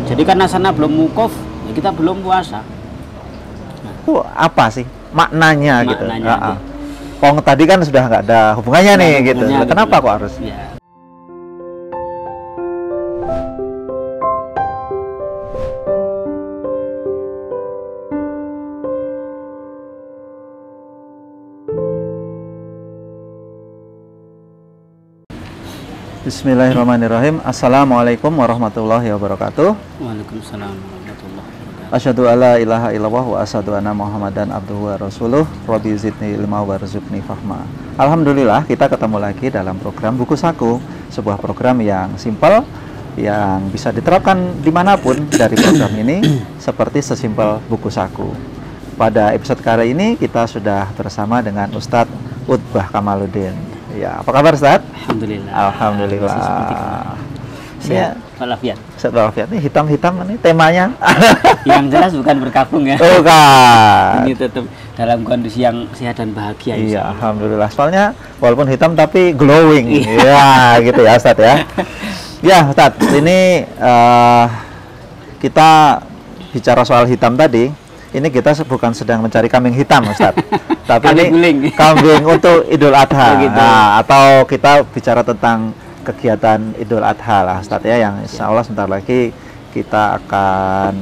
Jadi karena sana belum wukuf, ya kita belum puasa. Itu apa sih maknanya gitu? Maknanya. Pong tadi kan sudah nggak ada hubungannya nih gitu. Hubungannya Kenapa gitu. kok harus? Ya. Bismillahirrahmanirrahim. Assalamualaikum warahmatullahi wabarakatuh. Waalaikumsalam warahmatullahi wabarakatuh. Asyhadu alla ilaha illallah wa asyhadu anna Muhammadan abduhu wa rasuluh. Rabbi zidni ilma warzuqni fahma. Alhamdulillah, kita ketemu lagi dalam program Buku Saku, sebuah program yang simpel, yang bisa diterapkan dimanapun dari program ini, seperti sesimpel buku saku. Pada episode kali ini kita sudah bersama dengan Ustadz Utbah Kamaluddin. Ya, apa kabar Ustadz? Alhamdulillah. Alhamdulillah. Sehat walafiat. Sehat walafiat. Ini hitam-hitam nih temanya. Yang jelas bukan berkabung ya. Bukan. Ini tetap dalam kondisi yang sehat dan bahagia. Iya, alhamdulillah. Soalnya walaupun hitam tapi glowing. Iya, gitu ya Ustadz ya. Ya Ustadz, ini kita bicara soal hitam tadi. Ini kita bukan sedang mencari kambing hitam, Ustadz. Tapi ini kambing untuk Idul Adha. Gitu. Nah, atau kita bicara tentang kegiatan Idul Adha lah, Ustadz ya, yang insya Allah sebentar lagi kita akan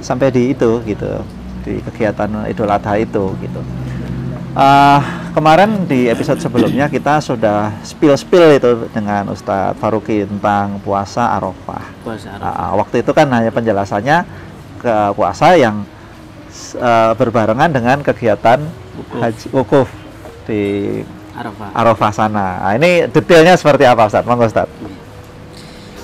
sampai di itu gitu, di kegiatan Idul Adha itu gitu. Kemarin di episode sebelumnya kita sudah spill itu dengan Ustadz Faruqi tentang puasa Arafah. Waktu itu kan hanya penjelasannya ke puasa yang berbarengan dengan kegiatan haji wukuf di Arafah sana. Nah, ini detailnya seperti apa Ustadz? Monggo Ustadz.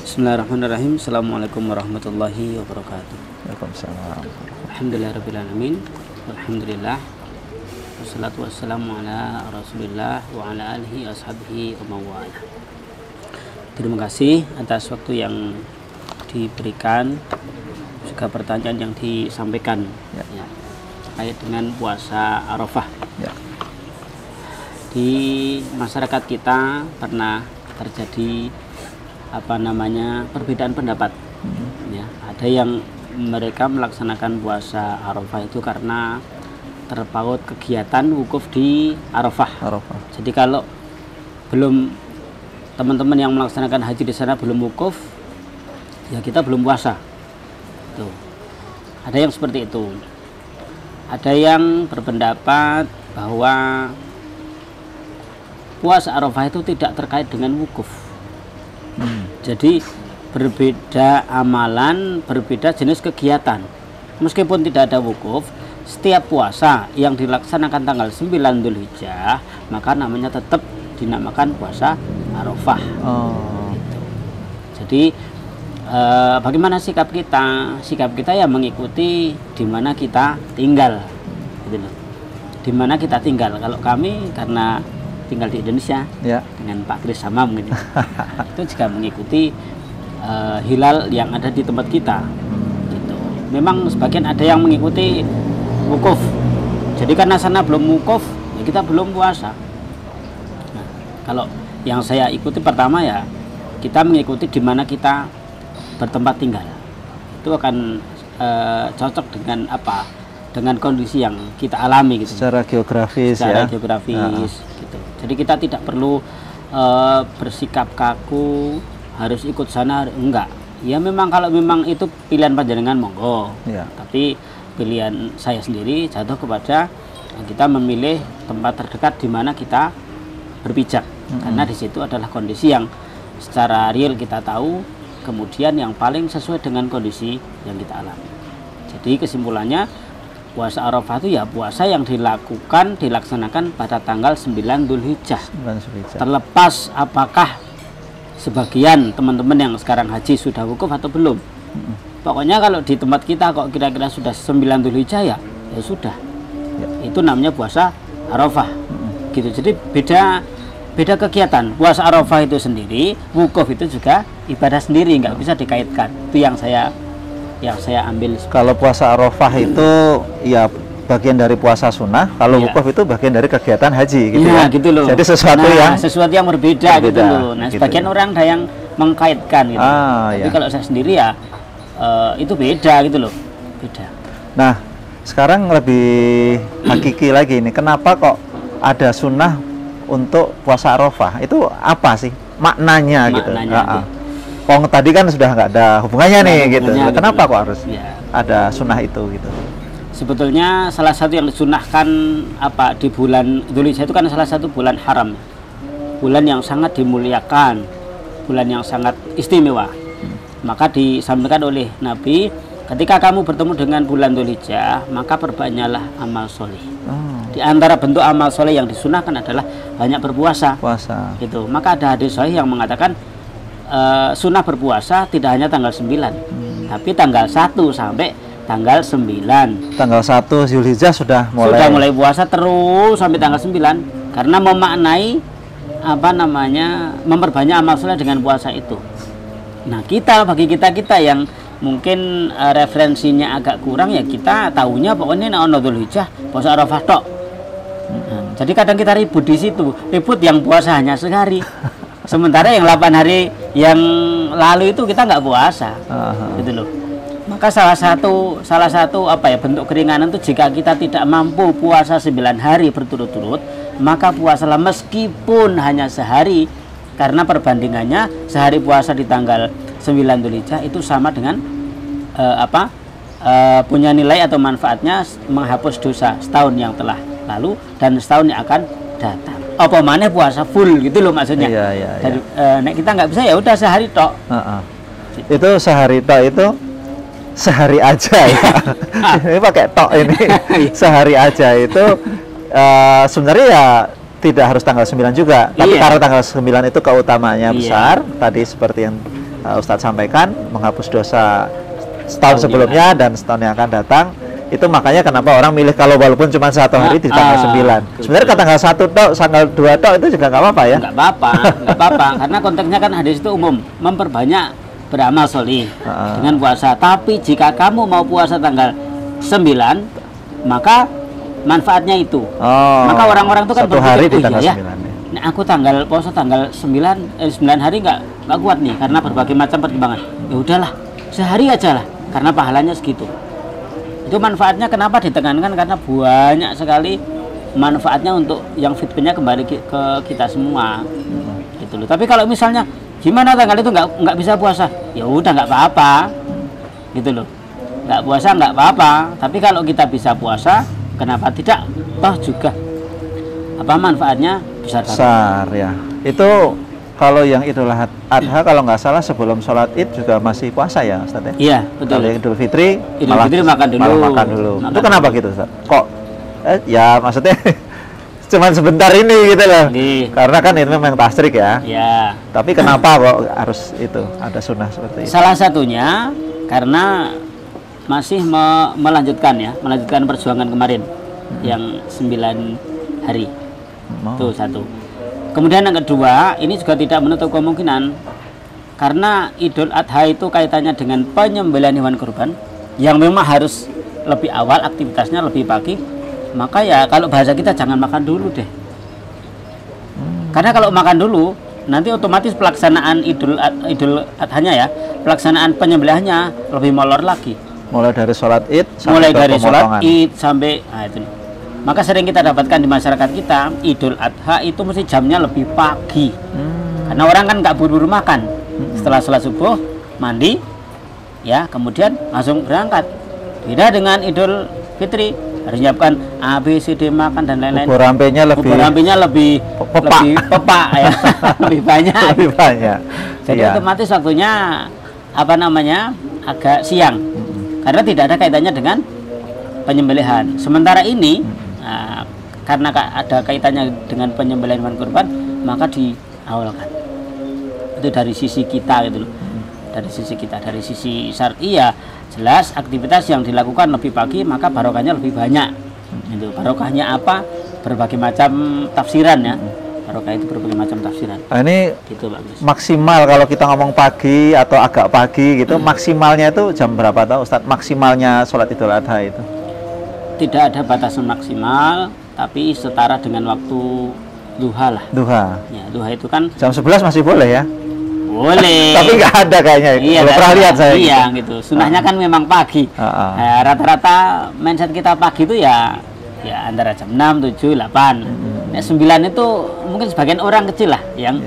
Bismillahirrahmanirrahim. Assalamualaikum warahmatullahi wabarakatuh. Waalaikumsalam. Alhamdulillahirabbil alamin. Alhamdulillah. Wassalatu wassalamu ala Rasulillah wa ala alihi ashabihi wa mawala. Terima kasih atas waktu yang diberikan, juga pertanyaan yang disampaikan ya, terkait dengan puasa Arafah. Ya. Di masyarakat kita pernah terjadi perbedaan pendapat. Ya, ada yang mereka melaksanakan puasa Arafah itu karena terpaut kegiatan wukuf di Arafah. Jadi kalau belum teman-teman yang melaksanakan haji di sana belum wukuf, ya kita belum puasa. Tuh. Ada yang seperti itu. Ada yang berpendapat bahwa puasa Arafah itu tidak terkait dengan wukuf. Jadi berbeda amalan, berbeda jenis kegiatan. Meskipun tidak ada wukuf, setiap puasa yang dilaksanakan tanggal 9 Dzulhijjah, maka namanya tetap dinamakan puasa Arafah. Gitu. Jadi bagaimana sikap kita? Sikap kita ya mengikuti di mana kita tinggal, gitu loh. Di mana kita tinggal. Kalau kami karena tinggal di Indonesia, ya, dengan Pak Kris sama mungkin, itu juga mengikuti hilal yang ada di tempat kita. Gitu. Memang sebagian ada yang mengikuti wukuf. Jadi karena sana belum wukuf, ya kita belum puasa. Nah, kalau yang saya ikuti pertama ya kita mengikuti di mana kita bertempat tinggal, itu akan cocok dengan dengan kondisi yang kita alami gitu. Secara geografis gitu. Jadi kita tidak perlu bersikap kaku harus ikut sana, enggak. Ya memang kalau memang itu pilihan panjenengan monggo. Ya. Tapi pilihan saya sendiri jatuh kepada kita memilih tempat terdekat di mana kita berpijak. Karena di situ adalah kondisi yang secara real kita tahu, kemudian yang paling sesuai dengan kondisi yang kita alami. Jadi kesimpulannya puasa Arafah itu ya puasa yang dilaksanakan pada tanggal 9 Dzulhijjah. Terlepas apakah sebagian teman-teman yang sekarang haji sudah wukuf atau belum. Pokoknya kalau di tempat kita kok kira-kira sudah 9 Dzulhijjah ya sudah. Ya. Itu namanya puasa Arafah. Gitu. Jadi beda kegiatan. Puasa Arafah itu sendiri, wukuf itu juga ibadah sendiri, nggak bisa dikaitkan. Itu yang saya ambil. Kalau puasa Arafah itu ya bagian dari puasa sunnah, kalau wukuf itu bagian dari kegiatan haji gitu ya. Gitu loh. Jadi sesuatu yang berbeda gitu loh. Nah, sebagian orang ada yang mengkaitkan gitu. Tapi Ya. kalau saya sendiri ya itu beda gitu loh, beda. Nah, sekarang lebih hakiki lagi ini. Kenapa kok ada sunnah untuk puasa Arafah? Itu apa sih maknanya gitu? Pong tadi kan sudah nggak ada hubungannya nih gitu. Kenapa kok harus ada sunnah itu gitu? Sebetulnya salah satu yang disunahkan apa di bulan Dzulhijjah itu kan salah satu bulan haram, bulan yang sangat dimuliakan, bulan yang sangat istimewa. Maka disampaikan oleh Nabi, ketika kamu bertemu dengan bulan Dzulhijjah, maka perbanyaklah amal soleh. Di antara bentuk amal soleh yang disunahkan adalah banyak berpuasa. Puasa. Gitu. Maka ada hadis sahih yang mengatakan sunnah berpuasa tidak hanya tanggal 9, tapi tanggal 1 sampai tanggal 9. Tanggal 1 Dzulhijjah sudah mulai puasa terus sampai tanggal 9 karena memaknai apa namanya memperbanyak amal soleh dengan puasa itu. Nah, bagi kita yang mungkin referensinya agak kurang ya kita tahunya pokoknya ono Dzulhijjah puasa Arafah tok. Jadi kadang kita ribut di situ, ribut yang puasa hanya sehari. Sementara yang 8 hari yang lalu itu kita nggak puasa. Gitu loh. Maka salah satu apa ya bentuk keringanan itu jika kita tidak mampu puasa 9 hari berturut-turut, maka puasalah meskipun hanya sehari, karena perbandingannya sehari puasa di tanggal 9 Dzulhijjah itu sama dengan punya nilai atau manfaatnya menghapus dosa setahun yang telah lalu dan setahun yang akan datang. Apa mana puasa full gitu loh maksudnya. Dari, nek kita nggak bisa ya udah sehari tok. Itu sehari tok itu sehari aja ya. Ini pakai tok ini. Sehari aja itu sebenarnya ya tidak harus tanggal 9 juga. Tapi karena tanggal 9 itu keutamaannya besar. Tadi seperti yang Ustadz sampaikan, menghapus dosa setahun sebelumnya dan setahun yang akan datang. Itu makanya kenapa orang milih kalau walaupun cuma 1 hari di tanggal 9. Sebenarnya tanggal 1 tok, tanggal 2 tok itu juga nggak apa-apa ya? Nggak apa-apa. Karena konteksnya kan hadis itu umum, memperbanyak beramal solih dengan puasa. Tapi jika kamu mau puasa tanggal 9, maka manfaatnya itu. Maka orang-orang itu kan 1 hari di tanggal 9 ya. Nah, aku puasa tanggal 9 hari nggak kuat nih karena berbagai macam pertimbangan. Ya udahlah, sehari aja lah karena pahalanya segitu. Itu manfaatnya kenapa ditekankan karena banyak sekali manfaatnya untuk yang fitnya kembali ke kita semua. Gitu loh. Tapi kalau misalnya gimana tanggal itu nggak bisa puasa, ya udah nggak apa-apa. Gitu loh. Nggak puasa nggak apa-apa. Tapi kalau kita bisa puasa, kenapa tidak? Toh juga manfaatnya besar ya. Itu kalau yang Idul Adha kalau nggak salah sebelum sholat Id juga masih puasa ya Ustaz ya? Iya, betul. Kalau Idul Fitri makan dulu. Itu kenapa gitu Ustaz? Kok ya maksudnya cuman sebentar ini gitu loh. Karena kan itu memang tasrik ya. Iya. Tapi kenapa kok harus itu ada sunnah seperti itu? Salah satunya karena masih melanjutkan perjuangan kemarin yang 9 hari. Itu satu. Kemudian yang kedua, ini juga tidak menutup kemungkinan karena Idul Adha itu kaitannya dengan penyembelihan hewan kurban yang memang harus lebih awal aktivitasnya lebih pagi. Maka ya kalau bahasa kita jangan makan dulu deh. Karena kalau makan dulu nanti otomatis pelaksanaan Idul Adhanya ya, pelaksanaan penyembelihannya lebih molor lagi. Mulai dari sholat Id sampai itu. Maka sering kita dapatkan di masyarakat kita Idul Adha itu mesti jamnya lebih pagi. Karena orang kan nggak buru-buru makan. Setelah sholat subuh mandi ya, kemudian langsung berangkat. Beda dengan Idul Fitri, harus nyiapkan A, B, C, D makan dan lain-lain. Bubur rampenya lebih pepak ya. Lebih banyak. Jadi otomatis waktunya agak siang. Karena tidak ada kaitannya dengan penyembelihan. Sementara ini karena ada kaitannya dengan penyembelihan hewan kurban, maka diawalkan. Itu dari sisi kita gitu loh. Dari sisi syar'i ya jelas aktivitas yang dilakukan lebih pagi maka barokahnya lebih banyak. Itu barokahnya apa? Berbagai macam tafsiran ya. Barokah itu berbagai macam tafsiran. Ini gitu, bagus. Maksimal kalau kita ngomong pagi atau agak pagi gitu, maksimalnya itu jam berapa tahu Ustadz? Maksimalnya sholat Idul Adha itu? Tidak ada batasan maksimal, tapi setara dengan waktu duha lah. Duha. Ya, duha itu kan jam 11 masih boleh ya? Boleh. Tapi nggak ada kayaknya. Iya, belum pernah lihat saya. Iya gitu. Sunahnya kan memang pagi. Nah, rata-rata mindset kita pagi itu ya antara jam 6, 7, 8. Nah, 9 itu mungkin sebagian orang kecil lah yang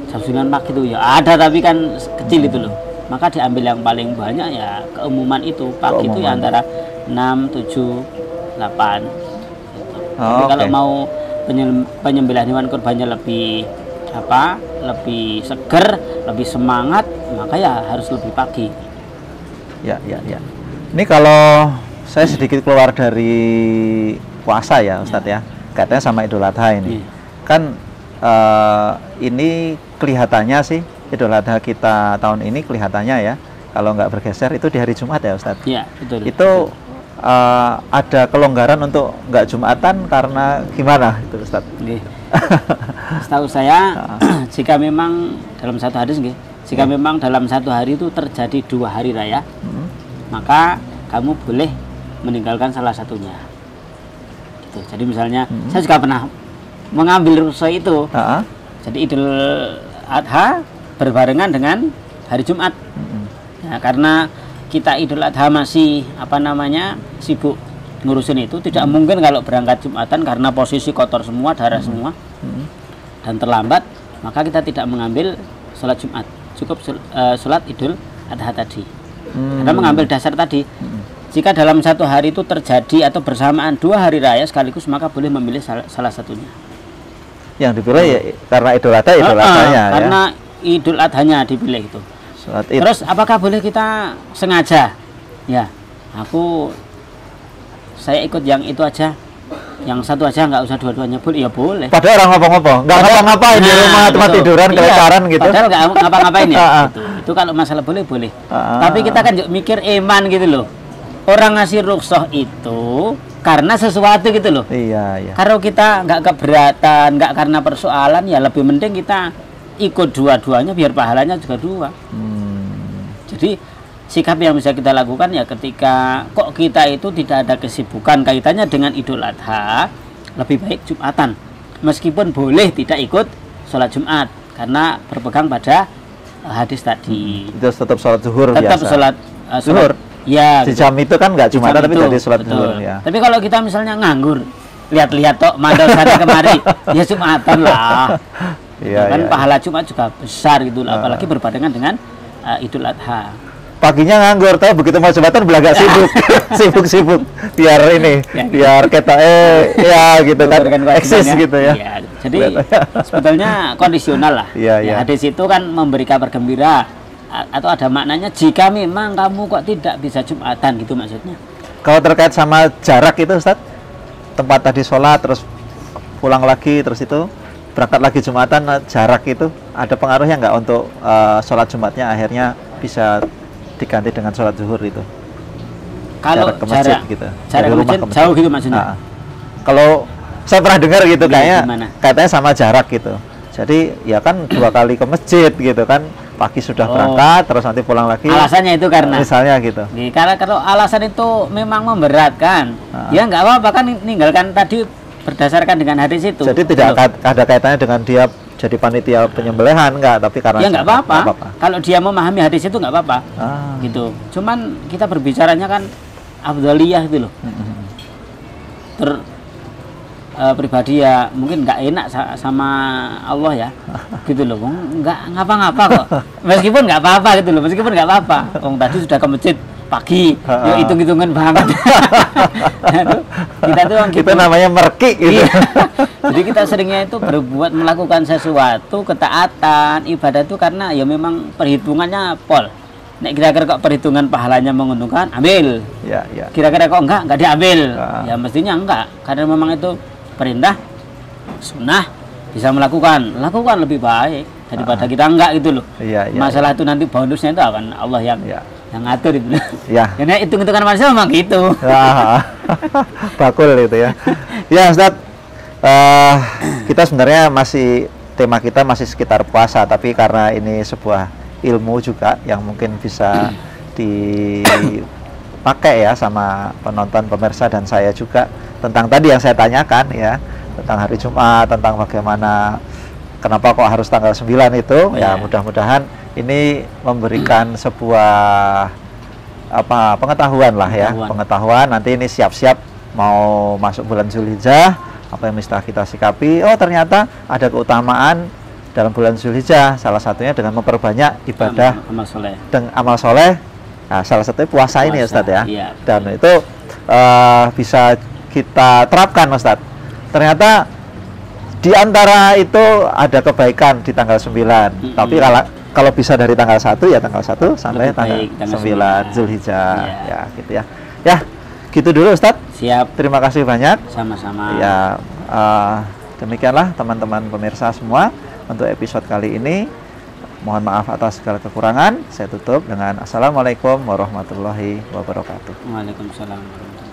jam 9 pagi itu ya ada, tapi kan kecil itu loh. Maka diambil yang paling banyak ya keumuman itu. Pagi itu ya antara 6, 7, 8. Tapi kalau mau penyembelihan hewan kurbannya lebih lebih seger, lebih semangat, maka ya harus lebih pagi. Ya. Ini kalau saya sedikit keluar dari puasa ya Ustadz ya, katanya sama Idul Adha ini. Kan ini kelihatannya sih Idul Adha kita tahun ini kelihatannya ya, kalau nggak bergeser itu di hari Jumat ya Ustadz. Iya, betul. Itu ada kelonggaran untuk nggak Jumatan karena gimana itu Ustadz? Setahu saya jika memang dalam satu hadis jika memang dalam satu hari itu terjadi 2 hari raya, maka kamu boleh meninggalkan salah satunya gitu. Jadi misalnya saya juga pernah mengambil rukhsah itu. Jadi Idul Adha berbarengan dengan hari Jumat. Ya, karena kita Idul Adha masih sibuk ngurusin itu, tidak mungkin kalau berangkat Jumatan karena posisi kotor semua, darah semua dan terlambat, maka kita tidak mengambil sholat Jumat, cukup sholat Idul Adha tadi. Karena mengambil dasar tadi, jika dalam satu hari itu terjadi atau bersamaan 2 hari raya sekaligus, maka boleh memilih salah satunya. Yang dipilih ya karena Idul Adha, Idul Adhanya karena Idul Adhanya dipilih itu. Terus apakah boleh kita sengaja? Ya, saya ikut yang itu aja, yang satu aja, nggak usah dua-duanya. Boleh? Ya boleh. Padahal orang ngapa-ngapa, nggak ngapa-ngapain di rumah, tempat tiduran, kelekaran gitu. Padahal nggak ngapa-ngapain ya. Itu kalau masalah boleh. Tapi kita kan mikir iman gitu loh. Orang ngasih rukhsah itu karena sesuatu gitu loh. Iya. Kalau kita nggak keberatan, nggak karena persoalan, ya lebih mending kita ikut dua-duanya biar pahalanya juga 2. Jadi sikap yang bisa kita lakukan ya ketika kok kita itu tidak ada kesibukan kaitannya dengan Idul Adha, lebih baik Jumatan. Meskipun boleh tidak ikut sholat Jumat karena berpegang pada hadis tadi. Itu tetap sholat zuhur biasa. Tetap sholat zuhur. Ya. Di jam itu kan nggak Jumatan tapi jadi sholat zuhur ya. Tapi kalau kita misalnya nganggur, lihat-lihat tok mandor sana kemari, ya Jumatan lah. Kan pahala Jumat juga besar gitu, apalagi berbarengan dengan Idul Adha. Paginya nganggur, tapi begitu mau Jumatan belagak sibuk biar biar kita gitu kan eksis gitu ya. Jadi sebetulnya kondisional lah. Hadis itu kan memberi kabar gembira atau ada maknanya jika memang kamu kok tidak bisa Jumatan gitu maksudnya. Kalau terkait sama jarak itu Ustadz, tempat tadi sholat terus pulang lagi terus itu berangkat lagi Jumatan, jarak itu ada pengaruhnya nggak untuk sholat Jumatnya akhirnya bisa diganti dengan sholat zuhur itu? Kalau jarak ke masjid gitu, jarak ke masjid jauh gitu maksudnya? Kalau saya pernah dengar gitu katanya sama jarak gitu. Jadi ya kan 2 kali ke masjid gitu kan, pagi sudah berangkat terus nanti pulang lagi. Alasannya itu karena misalnya gitu. Karena kalau alasan itu memang memberatkan, ya nggak apa-apa kan meninggalkan tadi berdasarkan dengan hadis itu. Jadi tidak ada kaitannya dengan dia jadi panitia penyembelihan enggak, tapi karena ya nggak apa-apa. Kalau dia memahami hadis itu nggak apa-apa. Gitu. Cuman kita berbicaranya kan afdhaliyah gitu loh. Pribadi ya mungkin nggak enak sama Allah ya. Gitu loh. Nggak ngapa-ngapa kok. Meskipun nggak apa-apa gitu loh. Meskipun nggak apa-apa. Tadi sudah ke masjid pagi, ya hitung-hitungan banget. Kita tuh itu namanya merki gitu. Jadi kita seringnya itu berbuat melakukan sesuatu ketaatan ibadah itu karena ya memang perhitungannya pol. Nek kira-kira kok perhitungan pahalanya menguntungkan, ambil. Kira-kira kok enggak diambil. Ya mestinya enggak, karena memang itu perintah sunnah, bisa lakukan lebih baik daripada kita enggak gitu loh. Masalah itu nanti bonusnya itu akan Allah yang ngatur itu. Karena hitung-hitungan manusia memang gitu. Bakul itu ya. Ya Ustaz, kita sebenarnya tema kita masih sekitar puasa, tapi karena ini sebuah ilmu juga yang mungkin bisa dipakai ya sama penonton, pemirsa dan saya juga tentang tadi yang saya tanyakan ya, tentang hari Jumat, tentang bagaimana kenapa kok harus tanggal 9 itu. Ya mudah-mudahan ini memberikan sebuah pengetahuan lah ya, pengetahuan. Nanti ini siap-siap mau masuk bulan Zulhijjah, apa yang mesti kita sikapi. Oh, ternyata ada keutamaan dalam bulan Zulhijjah, salah satunya dengan memperbanyak ibadah dan amal soleh. Nah, salah satunya puasa ini ya, Ustadz ya. Iya, dan itu bisa kita terapkan, Ustadz. Ternyata di antara itu ada kebaikan di tanggal 9. Tapi kalau bisa dari tanggal 1 ya tanggal 1 sampai tanggal 9 Zulhijjah. Ya, gitu ya. Ya, gitu dulu Ustadz. Siap. Terima kasih banyak. Sama-sama. Ya, demikianlah teman-teman pemirsa semua untuk episode kali ini. Mohon maaf atas segala kekurangan. Saya tutup dengan Assalamualaikum warahmatullahi wabarakatuh. Waalaikumsalam warahmatullahi wabarakatuh.